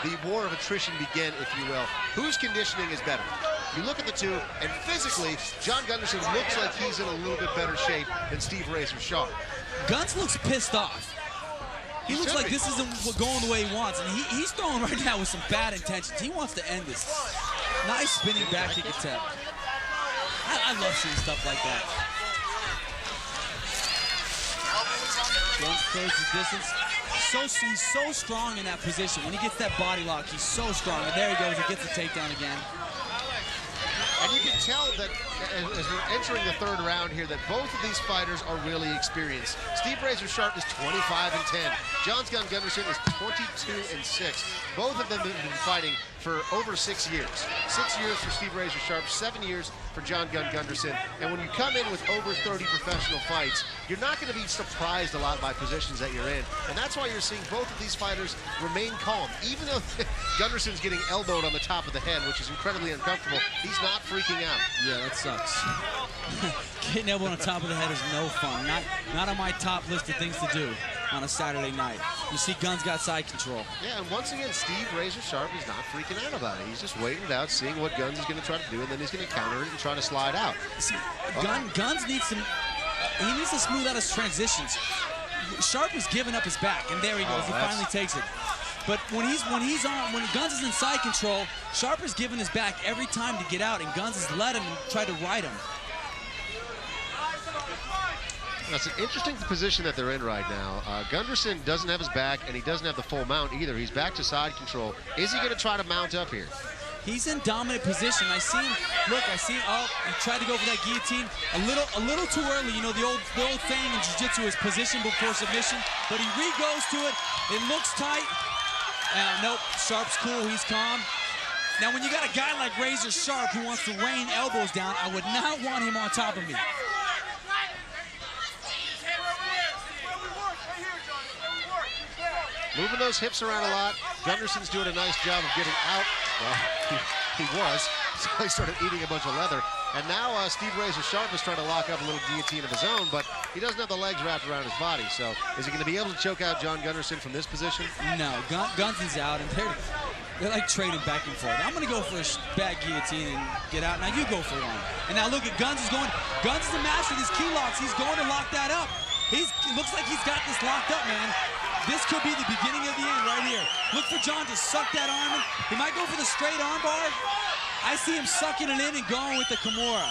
the war of attrition begin, if you will. Whose conditioning is better? You look at the two, and physically, John Gunderson looks like he's in a little bit better shape than Steve Razor Sharp. Guns looks pissed off. He looks like this isn't going the way he wants, and he's throwing right now with some bad intentions. He wants to end this. Nice spinning back kick attempt. I love seeing stuff like that. Guns closes the distance. He's so strong in that position. When he gets that body lock, he's so strong. And there he goes, he gets the takedown again. And you can tell that as we're entering the third round here that both of these fighters are really experienced. Steve Razor Sharp is 25-10. John Gunderson is 22-6. Both of them have been fighting for over 6 years. 6 years for Steve Razor Sharp, 7 years for John Gunderson. And when you come in with over 30 professional fights, you're not going to be surprised a lot by positions that you're in. And that's why you're seeing both of these fighters remain calm. Even though Gunderson's getting elbowed on the top of the head, which is incredibly uncomfortable, he's not freaking out. Yeah, that sucks. Getting elbowed on the top of the head is no fun. Not on my top list of things to do on a Saturday night. You see Guns got side control. Yeah, and once again, Steve Razor Sharp is not freaking out about it. He's just waiting it out, seeing what Guns is going to try to do, and then he's going to counter it and try to slide out. See, Guns needs some, he needs to smooth out his transitions. Sharp is giving up his back, and there he goes. He finally takes it. But when Guns is in side control, Sharp is giving his back every time to get out, and Guns has let him and tried to ride him. That's an interesting position that they're in right now. Gunderson doesn't have his back, and he doesn't have the full mount either. He's back to side control. Is he going to try to mount up here? He's in dominant position. I see him. Look, I see him. Oh, he tried to go for that guillotine a little too early. You know, the old saying in jiu-jitsu is position before submission. But he re-goes to it. It looks tight. Nope. Sharp's cool. He's calm. Now, when you got a guy like Razor Sharp who wants to rain elbows down, I would not want him on top of me. Moving those hips around a lot. Gunderson's doing a nice job of getting out. Well, he was. So he started eating a bunch of leather. And now Steve Razor Sharp is trying to lock up a little guillotine of his own, but he doesn't have the legs wrapped around his body. So is he going to be able to choke out John Gunderson from this position? No, Gunson's out, and they're like trading back and forth. I'm going to go for a bad guillotine and get out. Now you go for one. And now look at Guns is going. Guns is the master of these key locks. He's going to lock that up. It looks like he's got this locked up, man. This could be the beginning of the end right here. Look for John to suck that arm in. He might go for the straight arm bar. I see him sucking it in and going with the Kimura.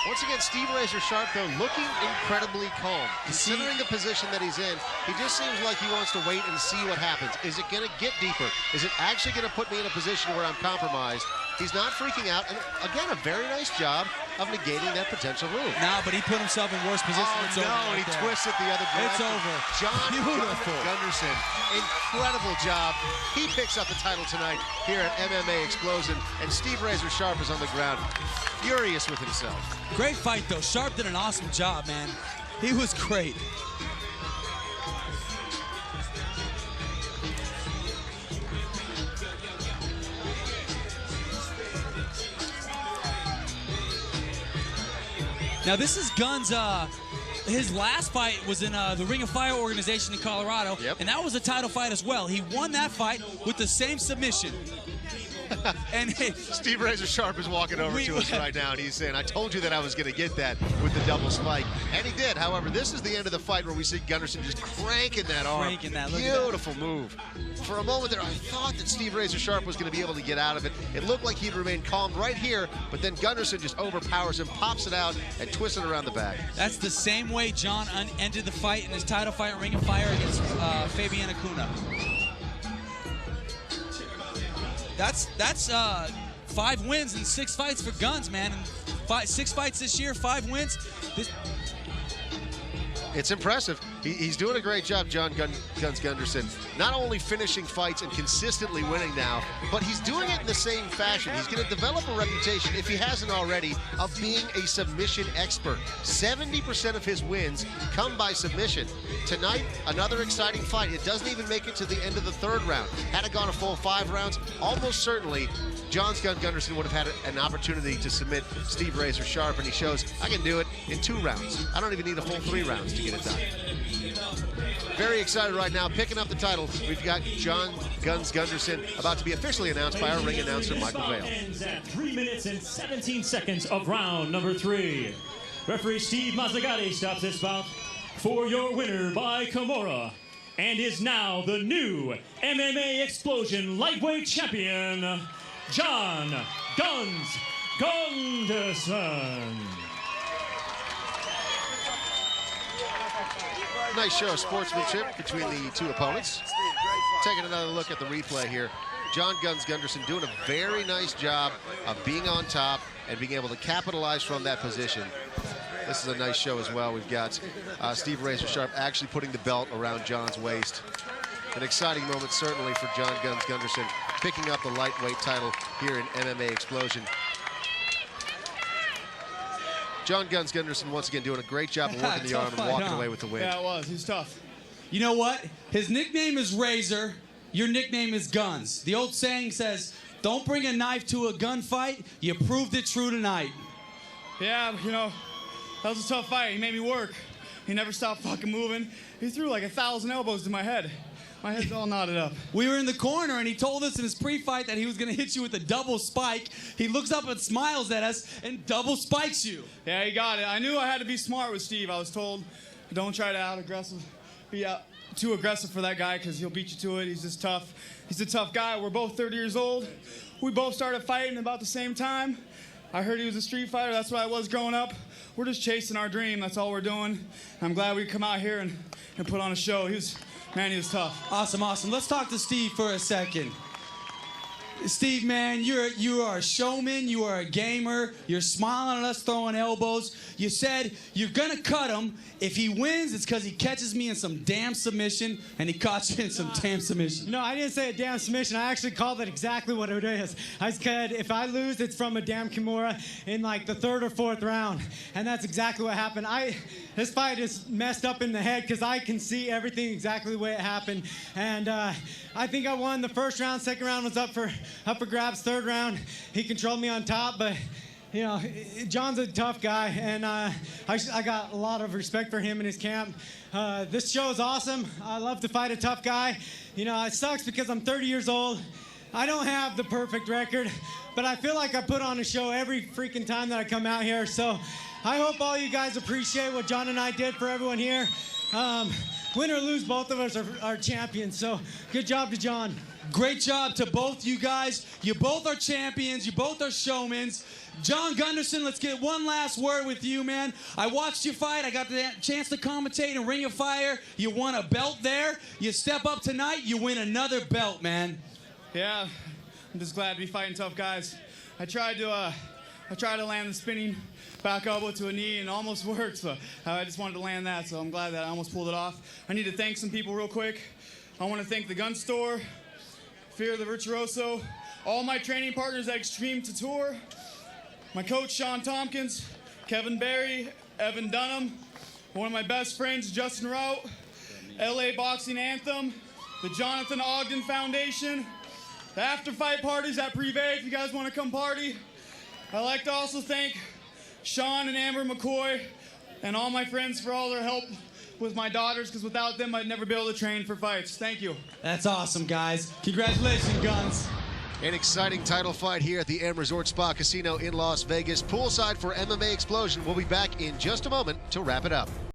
Once again, Steve Razor Sharp, though, looking incredibly calm. Considering the position that he's in, he just seems like he wants to wait and see what happens. Is it going to get deeper? Is it actually going to put me in a position where I'm compromised? He's not freaking out. And again, a very nice job of negating that potential move. No, but he put himself in worse position. Oh, it's no, over he twists it the other direction. It's over. John Beautiful. Gunderson, incredible job. He picks up the title tonight here at MMA Xplosion, and Steve Razor Sharp is on the ground, furious with himself. Great fight, though. Sharp did an awesome job, man. He was great. Now, this is Guns. His last fight was in the Ring of Fire organization in Colorado, and that was a title fight as well. He won that fight with the same submission. And Steve Razor Sharp is walking over to us right now, and he's saying, I told you that I was going to get that with the double spike. And he did. However, this is the end of the fight where we see Gunderson just cranking that arm. Beautiful move. For a moment there, I thought that Steve Razor Sharp was going to be able to get out of it. It looked like he'd remain calm right here, but then Gunderson just overpowers him, pops it out, and twists it around the back. That's the same way John ended the fight in his title fight in Ring of Fire against Fabian Acuna. That's 5 wins and 6 fights for Guns, man. And 6 fights this year, 5 wins. It's impressive. He's doing a great job, John Guns Gunderson. Not only finishing fights and consistently winning now, but he's doing it in the same fashion. He's going to develop a reputation, if he hasn't already, of being a submission expert. 70% of his wins come by submission. Tonight, another exciting fight. It doesn't even make it to the end of the 3rd round. Had it gone a full 5 rounds, almost certainly John Gunderson would have had an opportunity to submit Steve Razor Sharp, and he shows, I can do it in 2 rounds. I don't even need a full 3 rounds to get it done. Very excited right now, picking up the title. We've got John Gunderson, about to be officially announced by our ring announcer, Michael Vale. Ends at 3 minutes and 17 seconds of round number 3. Referee Steve Mazzagatti stops this bout for your winner by Kimura, and is now the new MMA Xplosion lightweight champion, John Gunderson. Nice show of sportsmanship between the two opponents. Taking another look at the replay here. John Gunderson doing a very nice job of being on top and being able to capitalize from that position. This is a nice show as well. We've got Steve Razor Sharp actually putting the belt around John's waist. An exciting moment certainly for John Gunderson, picking up the lightweight title here in MMA Xplosion. John Gunderson once again doing a great job of working the arm and walking away with the win. Yeah, it was. He was tough. You know what? His nickname is Razor. Your nickname is Guns. The old saying says, don't bring a knife to a gunfight. You proved it true tonight. Yeah, you know, that was a tough fight. He made me work. He never stopped fucking moving. He threw like 1,000 elbows to my head. My head's all knotted up. We were in the corner, and he told us in his pre-fight that he was going to hit you with a double spike. He looks up and smiles at us and double spikes you. Yeah, he got it. I knew I had to be smart with Steve. I was told, don't try to be too aggressive for that guy because he'll beat you to it. He's just tough. He's a tough guy. We're both 30 years old. We both started fighting about the same time. I heard he was a street fighter. That's what I was growing up. We're just chasing our dream. That's all we're doing. I'm glad we come out here and put on a show. He was tough. Awesome, awesome. Let's talk to Steve for a second. Steve, man, you are a showman. You are a gamer. You're smiling at us, throwing elbows. You said you're going to cut him. If he wins, it's because he catches me in some damn submission, and he caught you in some damn submission. No, I didn't say a damn submission. I actually called it exactly what it is. I said if I lose, it's from a damn Kimura in like the 3rd or 4th round, and that's exactly what happened. This fight is messed up in the head because I can see everything exactly the way it happened, and I think I won the 1st round. 2nd round was up for grabs. 3rd round, he controlled me on top, but you know, John's a tough guy, and I got a lot of respect for him and his camp. This show is awesome. I love to fight a tough guy. You know, it sucks because I'm 30 years old. I don't have the perfect record, but I feel like I put on a show every freaking time that I come out here. So I hope all you guys appreciate what John and I did for everyone here. Win or lose, both of us are champions. So good job to John. Great job to both you guys. You both are champions. You both are showmans. John Gunderson, let's get one last word with you, man. I watched you fight. I got the chance to commentate in Ring of Fire. You won a belt there. You step up tonight, you win another belt, man. Yeah, I'm just glad to be fighting tough guys. I tried to land the spinning back elbow to a knee and almost worked, but I just wanted to land that, so I'm glad that I almost pulled it off. I need to thank some people real quick. I want to thank the Gun Store, Fear the Virtuoso, all my training partners at Extreme Couture, my coach Sean Tompkins, Kevin Barry, Evan Dunham, one of my best friends Justin Rout, LA Boxing Anthem, the Jonathan Ogden Foundation, the after fight parties at Privé if you guys want to come party. I'd like to also thank Sean and Amber McCoy and all my friends for all their help with my daughters, because without them I'd never be able to train for fights. Thank you. That's awesome, guys. Congratulations, Guns. An exciting title fight here at the M Resort Spa Casino in Las Vegas. Poolside for MMA Xplosion. We'll be back in just a moment to wrap it up.